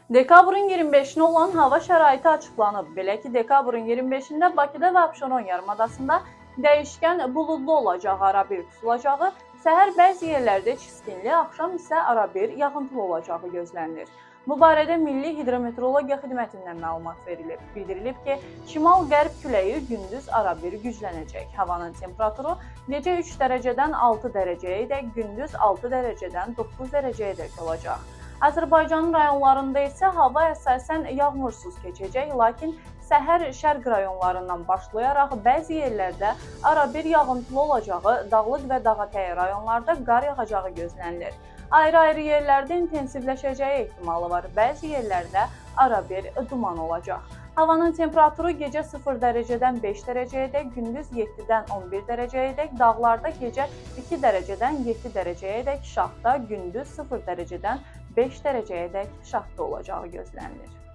Dekabrın 25-nə olan hava şəraiti açıqlanıb. Belə ki, dekabrın 25-də Bakıda və Abşeron yarımadasında dəyişkən buludlu olacağı, arabir tutulacağı, səhər bəzi yerlərdə çiskinli, axşam isə arabir yağıntılı olacağı gözlənilir. Bu barədə Milli Hidrometeorologiya Xidmətindən məlumat verilib. Bildirilib ki, şimal-qərb küləyi gündüz arabir güclənəcək. Havanın temperaturu gecə 3 dərəcədən 6 dərəcəyə dək, gündüz 6 dərəcədən 9 dərəcəyə dək olacaq. Azərbaycanın rayonlarında isə hava əsasən yağmursuz keçəcək, lakin səhər şərq rayonlarından başlayaraq bəzi yerlərdə arabir yağıntılı olacağı, dağlıq və dağətəyi rayonlarda qar yağacağı gözlənilir. Ayrı-ayrı yerlərdə intensivləşəcəyi ehtimalı var, bəzi yerlərdə arabir duman olacaq. Havanın temperaturu gecə 0 dərəcədən 5 dərəcəyə dək, gündüz 7-dən 11 dərəcəyə dək, dağlarda gecə 2 dərəcədən 7 dərəcəyə dək, şahda gündüz 0 dərəcədən 5 dərəcəyə dək şahda olacağı gözlənilir.